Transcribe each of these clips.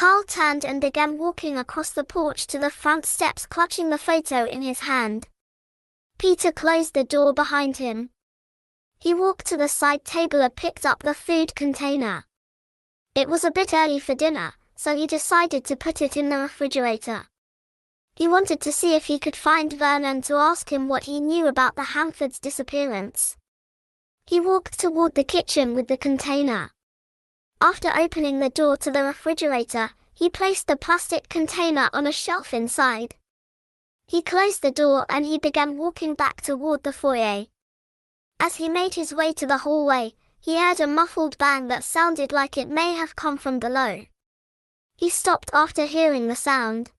Carl turned and began walking across the porch to the front steps, clutching the photo in his hand. Peter closed the door behind him. He walked to the side table and picked up the food container. It was a bit early for dinner, so he decided to put it in the refrigerator. He wanted to see if he could find Vernon to ask him what he knew about the Hanfords' disappearance. He walked toward the kitchen with the container. After opening the door to the refrigerator, he placed the plastic container on a shelf inside. He closed the door and he began walking back toward the foyer. As he made his way to the hallway, he heard a muffled bang that sounded like it may have come from below. He stopped after hearing the sound.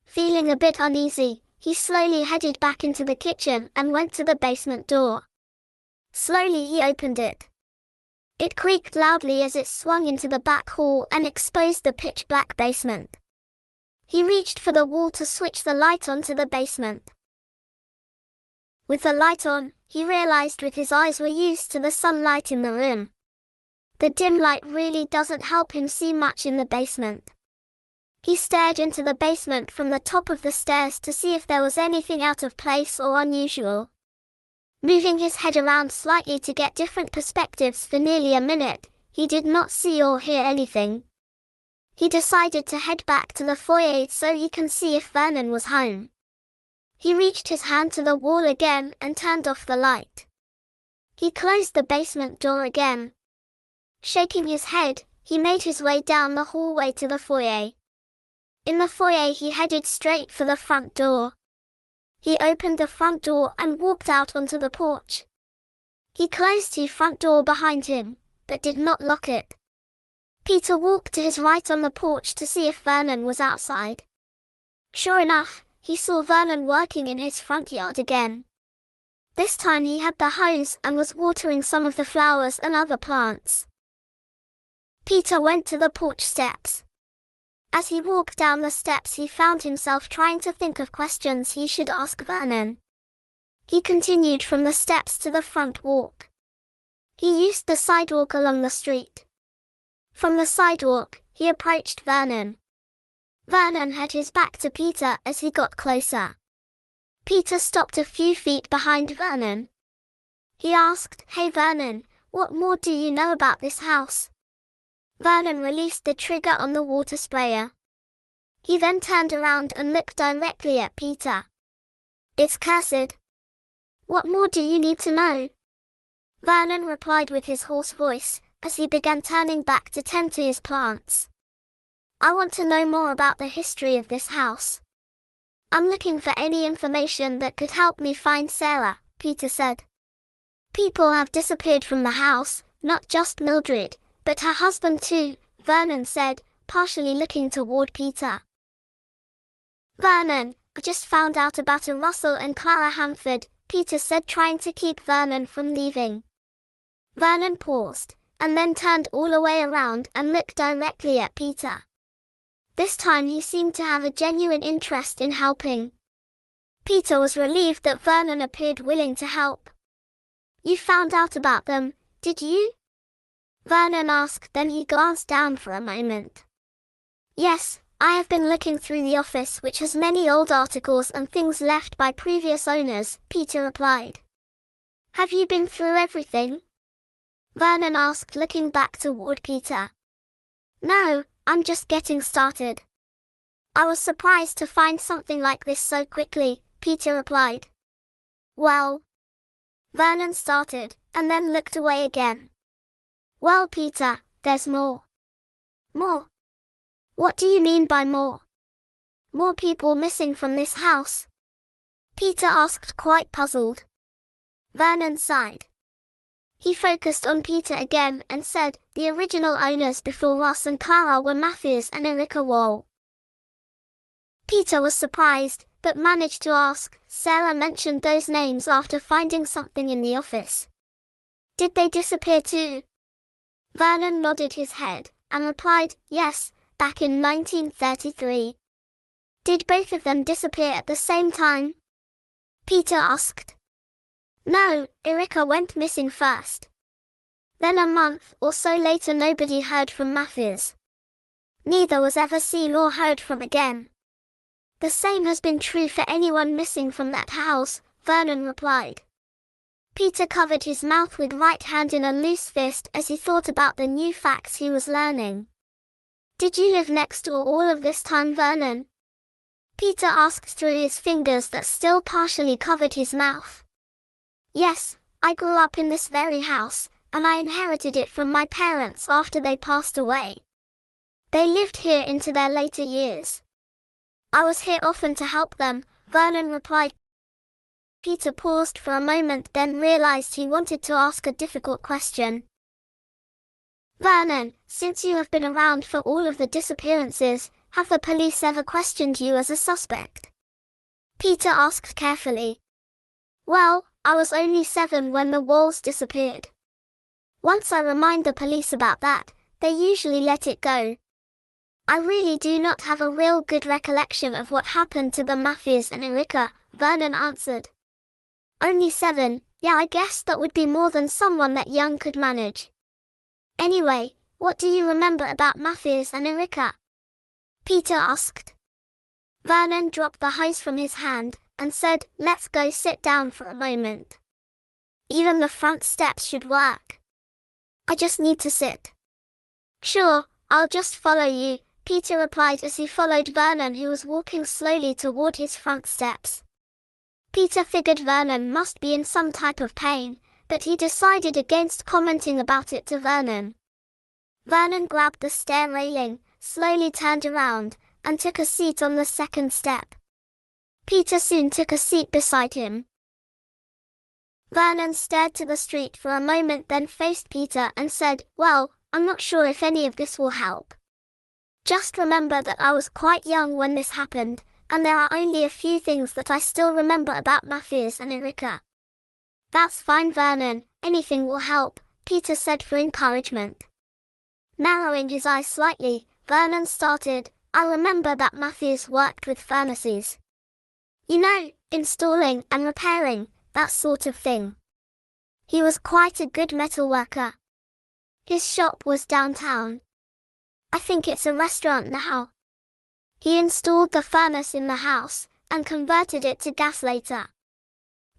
Feeling a bit uneasy, he slowly headed back into the kitchen and went to the basement door. Slowly he opened it. It creaked loudly as it swung into the back hall and exposed the pitch-black basement. He reached for the wall to switch the light on to the basement. With the light on, he realized his eyes were used to the sunlight in the room. The dim light really doesn't help him see much in the basement. He stared into the basement from the top of the stairs to see if there was anything out of place or unusual. Moving his head around slightly to get different perspectives for nearly a minute, he did not see or hear anything. He decided to head back to the foyer so he can see if Vernon was home. He reached his hand to the wall again and turned off the light. He closed the basement door again. Shaking his head, he made his way down the hallway to the foyer. In the foyer he headed straight for the front door. He opened the front door and walked out onto the porch. He closed the front door behind him, but did not lock it. Peter walked to his right on the porch to see if Vernon was outside. Sure enough, he saw Vernon working in his front yard again. This time he had the hose and was watering some of the flowers and other plants. Peter went to the porch steps. As he walked down the steps he found himself trying to think of questions he should ask Vernon. He continued from the steps to the front walk. He used the sidewalk along the street. From the sidewalk, he approached Vernon. Vernon had his back to Peter as he got closer. Peter stopped a few feet behind Vernon. He asked, "Hey Vernon, what more do you know about this house?" Vernon released the trigger on the water sprayer. He then turned around and looked directly at Peter. "It's cursed. What more do you need to know?" Vernon replied with his hoarse voice, as he began turning back to tend to his plants. "I want to know more about the history of this house. I'm looking for any information that could help me find Sarah," Peter said. "People have disappeared from the house, not just Mildred, but her husband too," Vernon said, partially looking toward Peter. "Vernon, I just found out about a Russell and Clara Hanford," Peter said, trying to keep Vernon from leaving. Vernon paused, and then turned all the way around and looked directly at Peter. This time he seemed to have a genuine interest in helping. Peter was relieved that Vernon appeared willing to help. "You found out about them, did you?" Vernon asked, then he glanced down for a moment. "Yes, I have been looking through the office, which has many old articles and things left by previous owners," Peter replied. "Have you been through everything?" Vernon asked, looking back toward Peter. "No, I'm just getting started." "I was surprised to find something like this so quickly," Peter replied. "Well," Vernon started, and then looked away again. "Well, Peter, there's more." "More? What do you mean by more?" "More people missing from this house." Peter asked, quite puzzled. Vernon sighed. He focused on Peter again and said, "The original owners before Russ and Clara were Matthews and Erica Wahl." Peter was surprised, but managed to ask, "Sarah mentioned those names after finding something in the office. Did they disappear too?" Vernon nodded his head, and replied, "Yes, back in 1933. "Did both of them disappear at the same time?" Peter asked. "No, Erica went missing first. Then a month or so later nobody heard from Matthews. Neither was ever seen or heard from again. The same has been true for anyone missing from that house, Vernon replied. Peter covered his mouth with right hand in a loose fist as he thought about the new facts he was learning. Did you live next door all of this time, Vernon? Peter asked through his fingers that still partially covered his mouth. Yes, I grew up in this very house, and I inherited it from my parents after they passed away. They lived here into their later years. I was here often to help them, Vernon replied. Peter paused for a moment, then realized he wanted to ask a difficult question. Vernon, since you have been around for all of the disappearances, have the police ever questioned you as a suspect? Peter asked carefully. Well, I was only 7 when the Wahls disappeared. Once I remind the police about that, they usually let it go. I really do not have a real good recollection of what happened to the Matthews and Erica, Vernon answered. Only 7, yeah, I guess that would be more than someone that young could manage. Anyway, what do you remember about Matthews and Erica? Peter asked. Vernon dropped the hose from his hand and said, let's go sit down for a moment. Even the front steps should work. I just need to sit. Sure, I'll just follow you, Peter replied as he followed Vernon, who was walking slowly toward his front steps. Peter figured Vernon must be in some type of pain, but he decided against commenting about it to Vernon. Vernon grabbed the stair railing, slowly turned around, and took a seat on the second step. Peter soon took a seat beside him. Vernon stared to the street for a moment, then faced Peter and said, well, I'm not sure if any of this will help. Just remember that I was quite young when this happened, and there are only a few things that I still remember about Matthews and Erica. That's fine, Vernon, anything will help, Peter said for encouragement. Narrowing his eyes slightly, Vernon started, I remember that Matthews worked with furnaces. You know, installing and repairing, that sort of thing. He was quite a good metal worker. His shop was downtown. I think it's a restaurant now. He installed the furnace in the house, and converted it to gas later.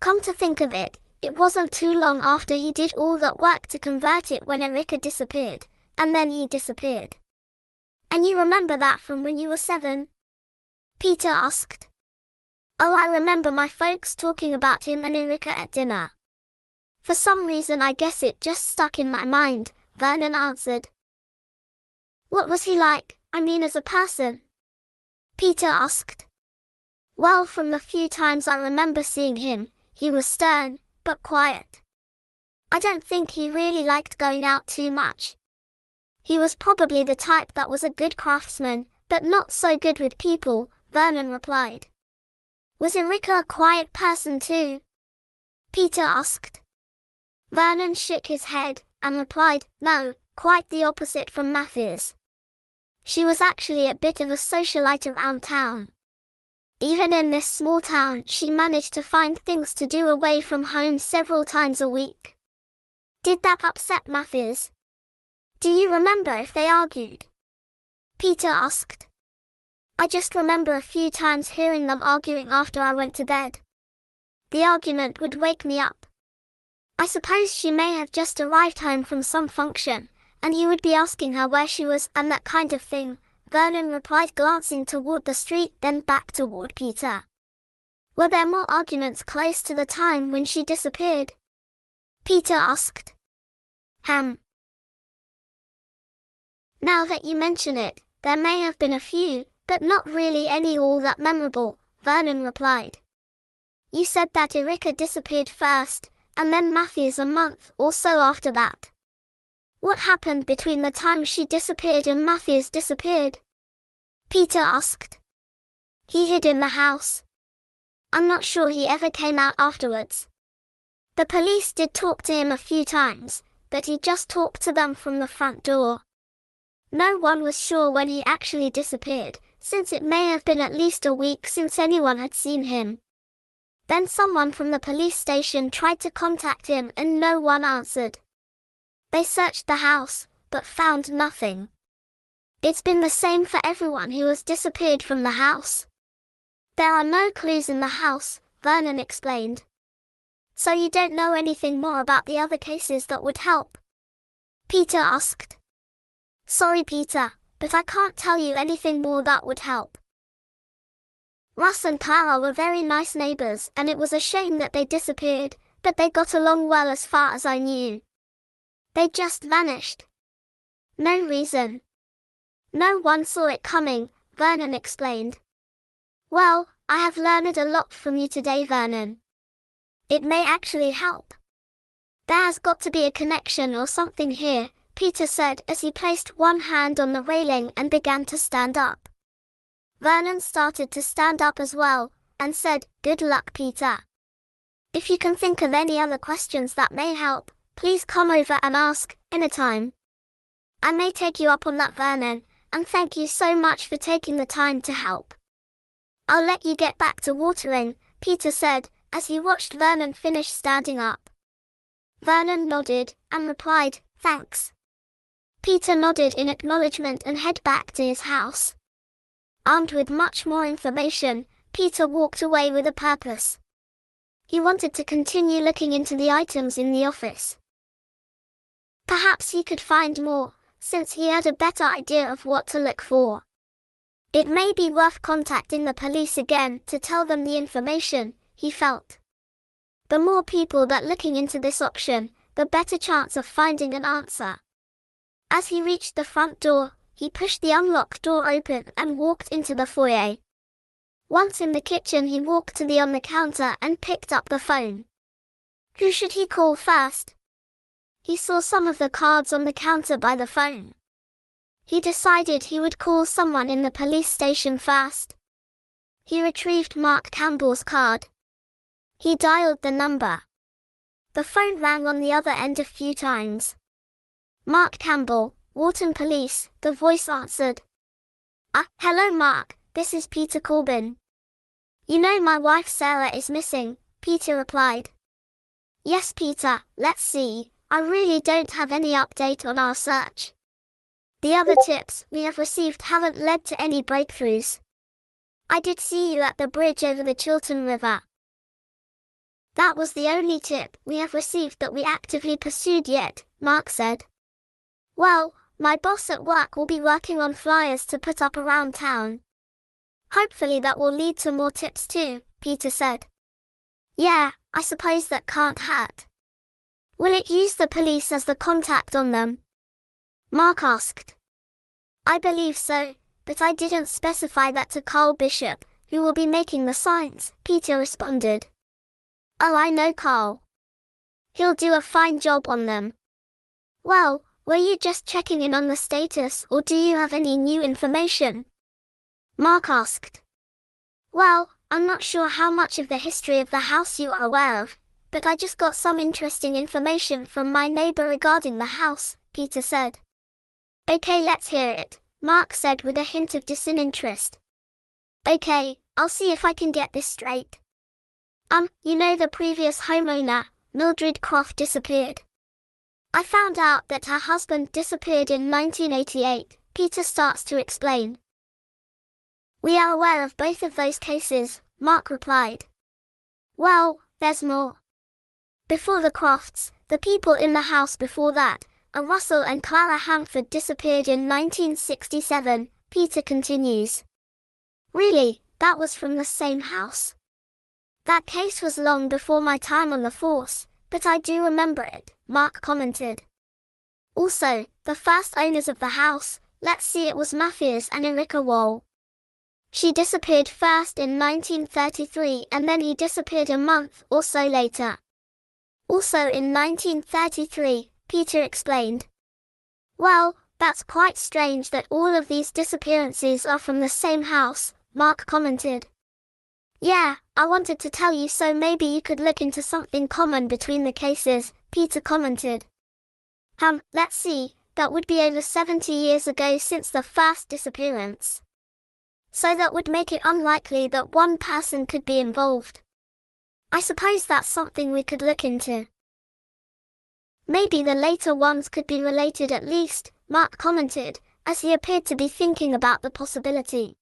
Come to think of it, it wasn't too long after he did all that work to convert it when Erica disappeared, and then he disappeared. And you remember that from when you were 7? Peter asked. Oh, I remember my folks talking about him and Erica at dinner. For some reason I guess it just stuck in my mind, Vernon answered. What was he like, I mean as a person? Peter asked. Well, from the few times I remember seeing him, he was stern, but quiet. I don't think he really liked going out too much. He was probably the type that was a good craftsman, but not so good with people, Vernon replied. Was Erica a quiet person too? Peter asked. Vernon shook his head, and replied, no, quite the opposite from Matthews. She was actually a bit of a socialite around town. Even in this small town, she managed to find things to do away from home several times a week. Did that upset Matthews? Do you remember if they argued? Peter asked. I just remember a few times hearing them arguing after I went to bed. The argument would wake me up. I suppose she may have just arrived home from some function, and he would be asking her where she was and that kind of thing, Vernon replied, glancing toward the street then back toward Peter. Were there more arguments close to the time when she disappeared? Peter asked. Now that you mention it, there may have been a few, but not really any all that memorable, Vernon replied. You said that Erica disappeared first, and then Matthews a month or so after that. What happened between the time she disappeared and Matthews disappeared? Peter asked. He hid in the house. I'm not sure he ever came out afterwards. The police did talk to him a few times, but he just talked to them from the front door. No one was sure when he actually disappeared, since it may have been at least a week since anyone had seen him. Then someone from the police station tried to contact him and no one answered. They searched the house, but found nothing. It's been the same for everyone who has disappeared from the house. There are no clues in the house, Vernon explained. So you don't know anything more about the other cases that would help? Peter asked. Sorry, Peter, but I can't tell you anything more that would help. Russ and Clara were very nice neighbors, and it was a shame that they disappeared, but they got along well as far as I knew. They just vanished. No reason. No one saw it coming, Vernon explained. Well, I have learned a lot from you today, Vernon. It may actually help. There has got to be a connection or something here, Peter said as he placed one hand on the railing and began to stand up. Vernon started to stand up as well, and said, Good luck, Peter. If you can think of any other questions that may help, please come over and ask, anytime. I may take you up on that, Vernon, and thank you so much for taking the time to help. I'll let you get back to watering, Peter said, as he watched Vernon finish standing up. Vernon nodded, and replied, Thanks. Peter nodded in acknowledgement and headed back to his house. Armed with much more information, Peter walked away with a purpose. He wanted to continue looking into the items in the office. Perhaps he could find more, since he had a better idea of what to look for. It may be worth contacting the police again to tell them the information, he felt. The more people that looking into this option, the better chance of finding an answer. As he reached the front door, he pushed the unlocked door open and walked into the foyer. Once in the kitchen, he walked to on the counter and picked up the phone. Who should he call first? He saw some of the cards on the counter by the phone. He decided he would call someone in the police station first. He retrieved Mark Campbell's card. He dialed the number. The phone rang on the other end a few times. Mark Campbell, Wharton Police, the voice answered. Hello Mark, this is Peter Corbin. You know my wife Sarah is missing, Peter replied. Yes Peter, let's see, I really don't have any update on our search. The other tips we have received haven't led to any breakthroughs. I did see you at the bridge over the Chiltern River. That was the only tip we have received that we actively pursued yet, Mark said. Well, my boss at work will be working on flyers to put up around town. Hopefully that will lead to more tips too, Peter said. Yeah, I suppose that can't hurt. Will it use the police as the contact on them? Mark asked. I believe so, but I didn't specify that to Carl Bishop, who will be making the signs, Peter responded. Oh, I know Carl. He'll do a fine job on them. Well, were you just checking in on the status or do you have any new information? Mark asked. Well, I'm not sure how much of the history of the house you are aware of, but I just got some interesting information from my neighbor regarding the house, Peter said. Okay, let's hear it, Mark said with a hint of disinterest. Okay, I'll see if I can get this straight. You know the previous homeowner, Mildred Croft, disappeared. I found out that her husband disappeared in 1988, Peter starts to explain. We are aware of both of those cases, Mark replied. Well, there's more. Before the Crofts, the people in the house before that, Russell and Clara Hanford, disappeared in 1967, Peter continues. Really, that was from the same house? That case was long before my time on the force, but I do remember it, Mark commented. Also, the first owners of the house, let's see, it was Matthias and Erika Wahl. She disappeared first in 1933 and then he disappeared a month or so later. Also in 1933, Peter explained. Well, that's quite strange that all of these disappearances are from the same house, Mark commented. Yeah, I wanted to tell you so maybe you could look into something common between the cases, Peter commented. Let's see, that would be over 70 years ago since the first disappearance. So that would make it unlikely that one person could be involved. I suppose that's something we could look into. Maybe the later ones could be related at least, Mark commented, as he appeared to be thinking about the possibility.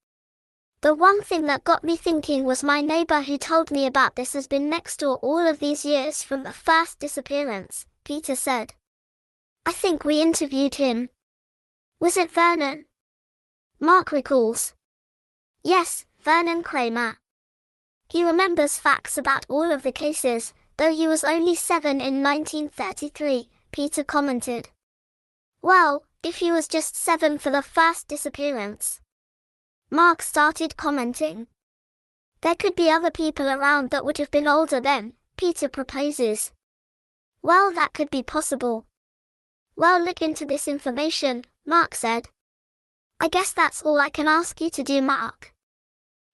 The one thing that got me thinking was my neighbor who told me about this has been next door all of these years from the first disappearance, Peter said. I think we interviewed him. Was it Vernon? Mark recalls. Yes, Vernon Kramer. He remembers facts about all of the cases, though he was only 7 in 1933, Peter commented. Well, if he was just 7 for the first disappearance. Mark started commenting. There could be other people around that would have been older then, Peter proposes. Well, that could be possible. Well, look into this information, Mark said. I guess that's all I can ask you to do, Mark.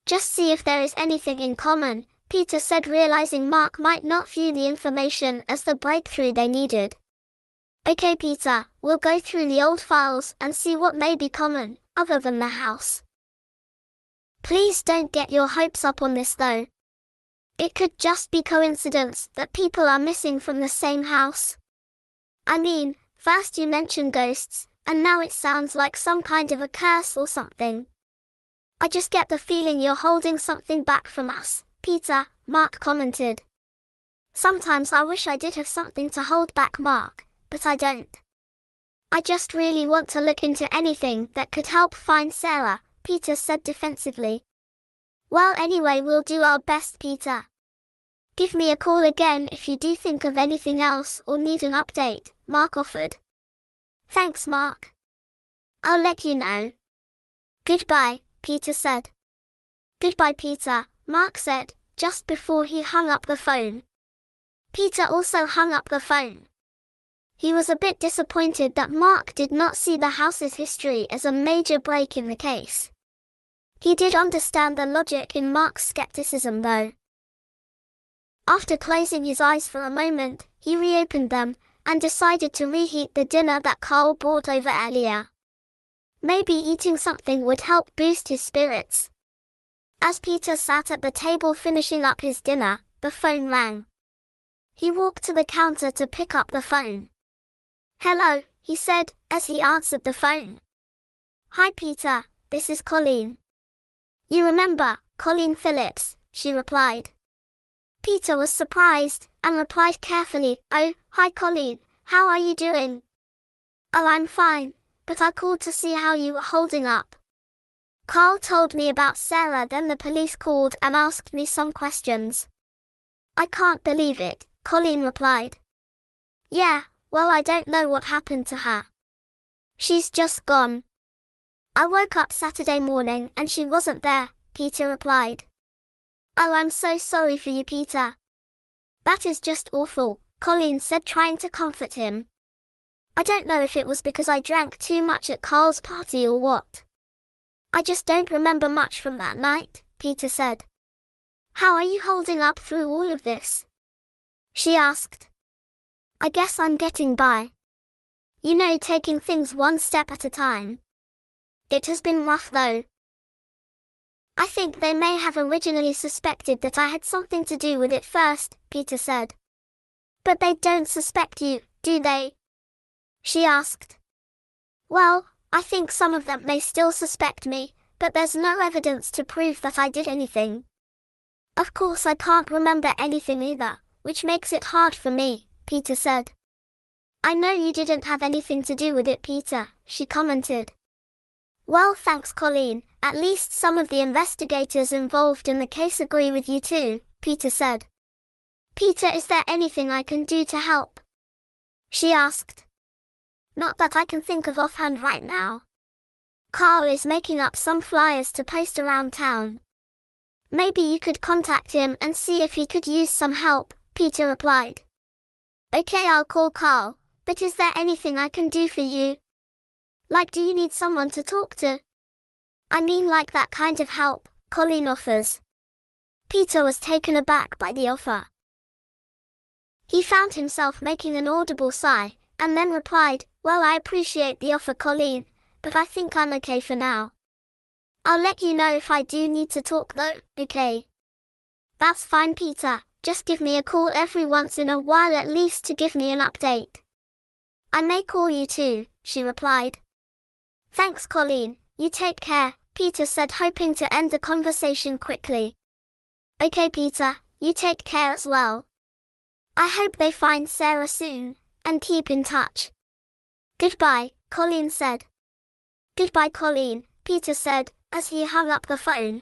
Just see if there is anything in common, Peter said, realizing Mark might not view the information as the breakthrough they needed. Okay, Peter, we'll go through the old files and see what may be common, other than the house. Please don't get your hopes up on this though. It could just be coincidence that people are missing from the same house. I mean, first you mentioned ghosts, and now it sounds like some kind of a curse or something. I just get the feeling you're holding something back from us, Peter, Mark commented. Sometimes I wish I did have something to hold back, Mark, but I don't. I just really want to look into anything that could help find Sarah, Peter said defensively. Well, anyway, we'll do our best, Peter. Give me a call again if you do think of anything else or need an update, Mark offered. Thanks, Mark. I'll let you know. Goodbye, Peter said. Goodbye, Peter, Mark said, just before he hung up the phone. Peter also hung up the phone. He was a bit disappointed that Mark did not see the house's history as a major break in the case. He did understand the logic in Mark's skepticism though. After closing his eyes for a moment, he reopened them, and decided to reheat the dinner that Carl brought over earlier. Maybe eating something would help boost his spirits. As Peter sat at the table finishing up his dinner, the phone rang. He walked to the counter to pick up the phone. Hello, he said, as he answered the phone. Hi Peter, this is Colleen. You remember, Colleen Phillips, she replied. Peter was surprised, and replied carefully, Oh, hi Colleen, how are you doing? Oh, I'm fine, but I called to see how you were holding up. Carl told me about Sarah, then the police called and asked me some questions. I can't believe it, Colleen replied. Yeah, well, I don't know what happened to her. She's just gone. I woke up Saturday morning and she wasn't there, Peter replied. Oh, I'm so sorry for you, Peter. That is just awful, Colleen said, trying to comfort him. I don't know if it was because I drank too much at Carl's party or what. I just don't remember much from that night, Peter said. How are you holding up through all of this? She asked. I guess I'm getting by. You know, taking things one step at a time. It has been rough though. I think they may have originally suspected that I had something to do with it first, Peter said. But they don't suspect you, do they? She asked. Well, I think some of them may still suspect me, but there's no evidence to prove that I did anything. Of course I can't remember anything either, which makes it hard for me, Peter said. I know you didn't have anything to do with it, Peter, she commented. Well, thanks, Colleen. At least some of the investigators involved in the case agree with you too, Peter said. Peter, is there anything I can do to help? She asked. Not that I can think of offhand right now. Carl is making up some flyers to post around town. Maybe you could contact him and see if he could use some help, Peter replied. Okay, I'll call Carl, but is there anything I can do for you? Like, do you need someone to talk to? I mean, like that kind of help, Colleen offers. Peter was taken aback by the offer. He found himself making an audible sigh, and then replied, Well, I appreciate the offer, Colleen, but I think I'm okay for now. I'll let you know if I do need to talk though, okay? That's fine, Peter, just give me a call every once in a while at least to give me an update. I may call you too, she replied. Thanks, Colleen, you take care, Peter said, hoping to end the conversation quickly. Okay, Peter, you take care as well. I hope they find Sarah soon, and keep in touch. Goodbye, Colleen said. Goodbye, Colleen, Peter said, as he hung up the phone.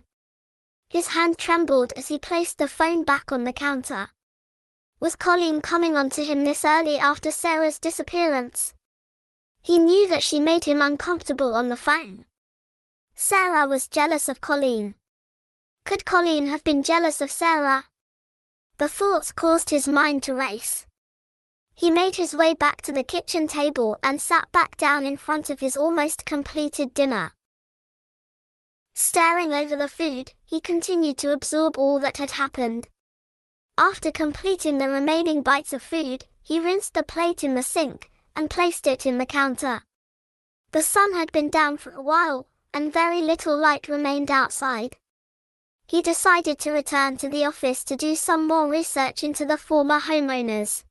His hand trembled as he placed the phone back on the counter. Was Colleen coming on to him this early after Sarah's disappearance? He knew that she made him uncomfortable on the phone. Sarah was jealous of Colleen. Could Colleen have been jealous of Sarah? The thoughts caused his mind to race. He made his way back to the kitchen table and sat back down in front of his almost completed dinner. Staring over the food, he continued to absorb all that had happened. After completing the remaining bites of food, he rinsed the plate in the sink and placed it in the counter. The sun had been down for a while, and very little light remained outside. He decided to return to the office to do some more research into the former homeowners.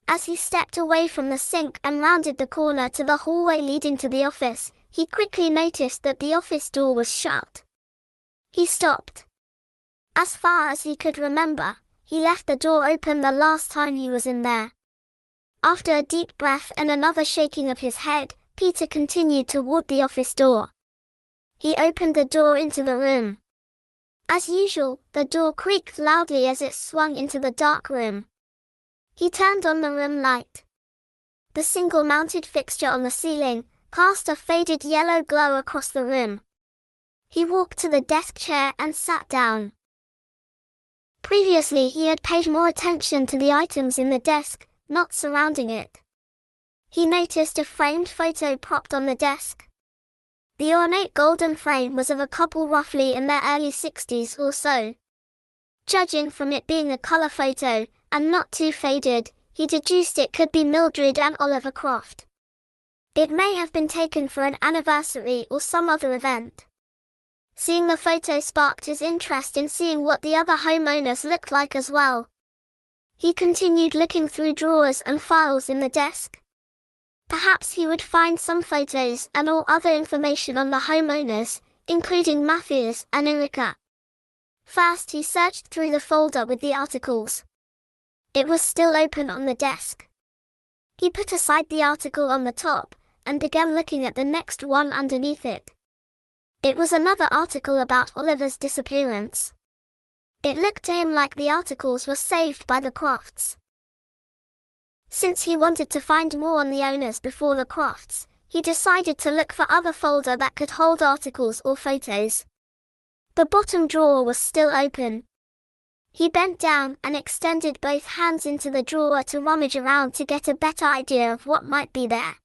As he stepped away from the sink and rounded the corner to the hallway leading to the office, he quickly noticed that the office door was shut. He stopped. As far as he could remember, he left the door open the last time he was in there. After a deep breath and another shaking of his head, Peter continued toward the office door. He opened the door into the room. As usual, the door creaked loudly as it swung into the dark room. He turned on the room light. The single mounted fixture on the ceiling cast a faded yellow glow across the room. He walked to the desk chair and sat down. Previously he had paid more attention to the items in the desk, not surrounding it. He noticed a framed photo propped on the desk. The ornate golden frame was of a couple roughly in their early 60s or so. Judging from it being a color photo, and not too faded, he deduced it could be Mildred and Oliver Croft. It may have been taken for an anniversary or some other event. Seeing the photo sparked his interest in seeing what the other homeowners looked like as well. He continued looking through drawers and files in the desk. Perhaps he would find some photos and all other information on the homeowners, including Matthews and Erica. First he searched through the folder with the articles. It was still open on the desk. He put aside the article on the top, and began looking at the next one underneath it. It was another article about Oliver's disappearance. It looked to him like the articles were saved by the Crofts. Since he wanted to find more on the owners before the Crofts, he decided to look for other folder that could hold articles or photos. The bottom drawer was still open. He bent down and extended both hands into the drawer to rummage around to get a better idea of what might be there.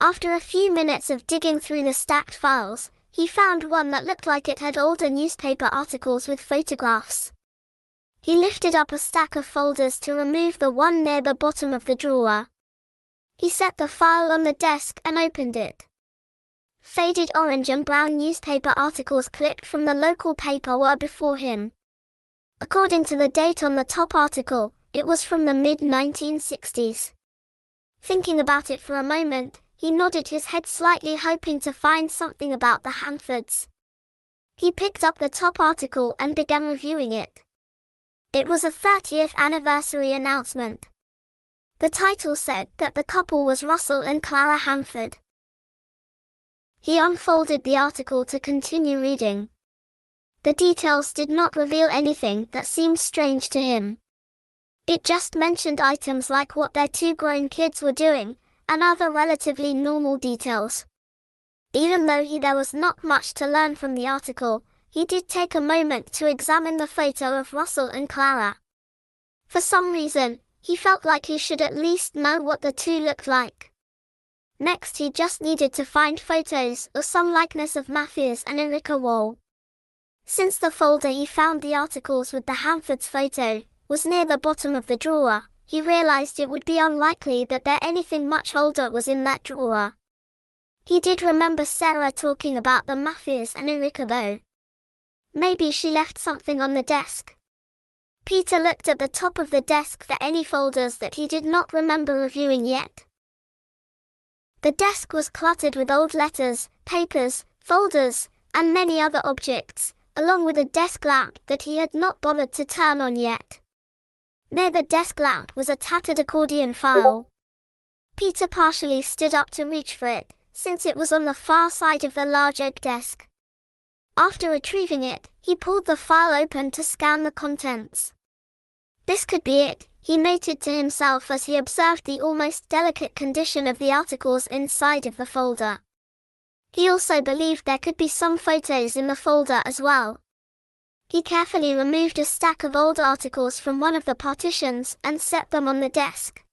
After a few minutes of digging through the stacked files, he found one that looked like it had older newspaper articles with photographs. He lifted up a stack of folders to remove the one near the bottom of the drawer. He set the file on the desk and opened it. Faded orange and brown newspaper articles clipped from the local paper were before him. According to the date on the top article, it was from the mid-1960s. Thinking about it for a moment, he nodded his head slightly, hoping to find something about the Hanfords. He picked up the top article and began reviewing it. It was a 30th anniversary announcement. The title said that the couple was Russell and Clara Hanford. He unfolded the article to continue reading. The details did not reveal anything that seemed strange to him. It just mentioned items like what their two grown kids were doing, and other relatively normal details. Even though there was not much to learn from the article, he did take a moment to examine the photo of Russell and Clara. For some reason, he felt like he should at least know what the two looked like. Next he just needed to find photos or some likeness of Matthews and Erica Wahl. Since the folder he found the articles with the Hanford's photo was near the bottom of the drawer, he realized it would be unlikely that anything much older was in that drawer. He did remember Sarah talking about the Matthews and Erica though. Maybe she left something on the desk. Peter looked at the top of the desk for any folders that he did not remember reviewing yet. The desk was cluttered with old letters, papers, folders, and many other objects, along with a desk lamp that he had not bothered to turn on yet. Near the desk lamp was a tattered accordion file. Peter partially stood up to reach for it, since it was on the far side of the large oak desk. After retrieving it, he pulled the file open to scan the contents. This could be it, he noted to himself as he observed the almost delicate condition of the articles inside of the folder. He also believed there could be some photos in the folder as well. He carefully removed a stack of old articles from one of the partitions and set them on the desk.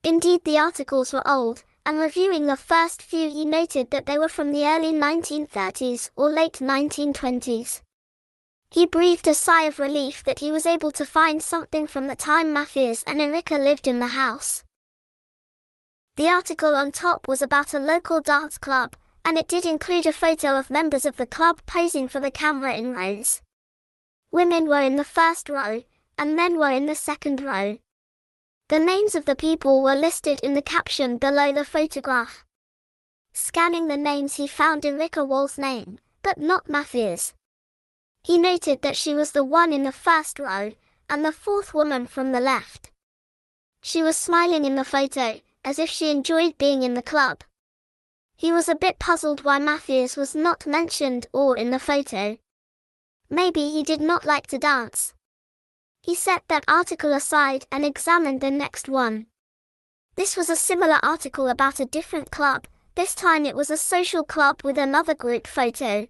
Indeed, the articles were old, and reviewing the first few he noted that they were from the early 1930s or late 1920s. He breathed a sigh of relief that he was able to find something from the time Mathias and Erika lived in the house. The article on top was about a local dance club, and it did include a photo of members of the club posing for the camera in rows. Women were in the first row, and men were in the second row. The names of the people were listed in the caption below the photograph. Scanning the names, he found Erika Wahl's name, but not Mathias. He noted that she was the one in the first row, and the fourth woman from the left. She was smiling in the photo, as if she enjoyed being in the club. He was a bit puzzled why Mathias was not mentioned or in the photo. Maybe he did not like to dance. He set that article aside and examined the next one. This was a similar article about a different club. This time it was a social club with another group photo.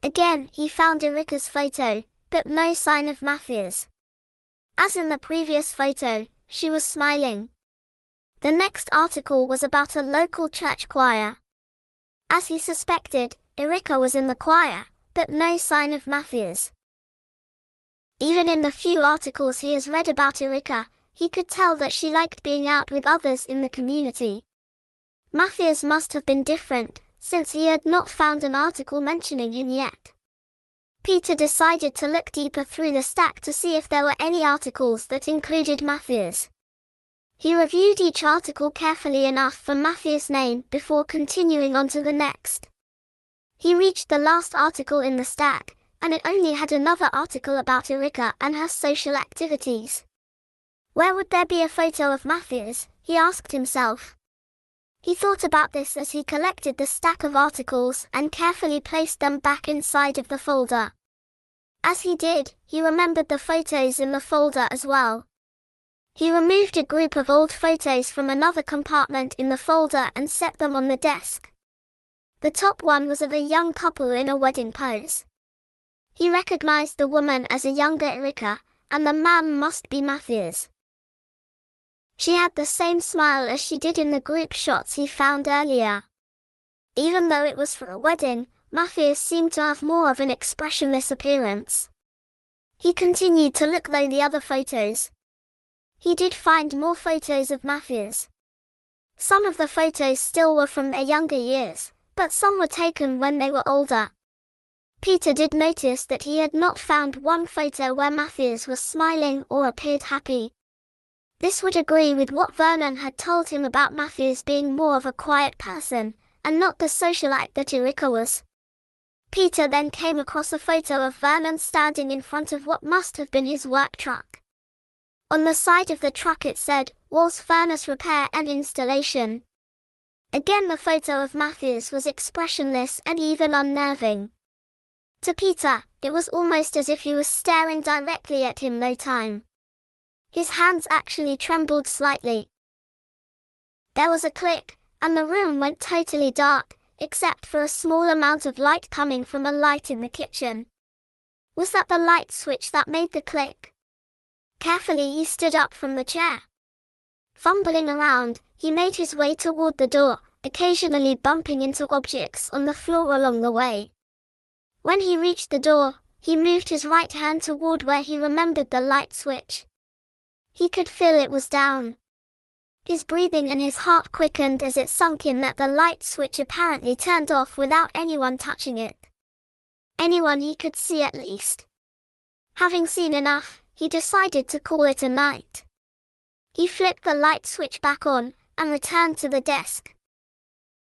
Again, he found Erika's photo, but no sign of Mathias. As in the previous photo, she was smiling. The next article was about a local church choir. As he suspected, Erika was in the choir, but no sign of Mathias. Even in the few articles he has read about Erika, he could tell that she liked being out with others in the community. Mathias must have been different, since he had not found an article mentioning him yet. Peter decided to look deeper through the stack to see if there were any articles that included Mathias. He reviewed each article carefully enough for Mathias' name before continuing on to the next. He reached the last article in the stack, and it only had another article about Erika and her social activities. Where would there be a photo of Mathias, he asked himself. He thought about this as he collected the stack of articles and carefully placed them back inside of the folder. As he did, he remembered the photos in the folder as well. He removed a group of old photos from another compartment in the folder and set them on the desk. The top one was of a young couple in a wedding pose. He recognized the woman as a younger Erika, and the man must be Mathias. She had the same smile as she did in the group shots he found earlier. Even though it was for a wedding, Mathias seemed to have more of an expressionless appearance. He continued to look through the other photos. He did find more photos of Mathias. Some of the photos still were from their younger years, but some were taken when they were older. Peter did notice that he had not found one photo where Mathias was smiling or appeared happy. This would agree with what Vernon had told him about Mathias being more of a quiet person, and not the socialite that Erika was. Peter then came across a photo of Vernon standing in front of what must have been his work truck. On the side of the truck it said, Wahl's Furnace Repair and Installation. Again the photo of Mathias was expressionless and even unnerving. To Peter, it was almost as if he was staring directly at him no time. His hands actually trembled slightly. There was a click, and the room went totally dark, except for a small amount of light coming from a light in the kitchen. Was that the light switch that made the click? Carefully he stood up from the chair. Fumbling around, he made his way toward the door, occasionally bumping into objects on the floor along the way. When he reached the door, he moved his right hand toward where he remembered the light switch. He could feel it was down. His breathing and his heart quickened as it sunk in that the light switch apparently turned off without anyone touching it. Anyone he could see at least. Having seen enough, he decided to call it a night. He flipped the light switch back on, and returned to the desk.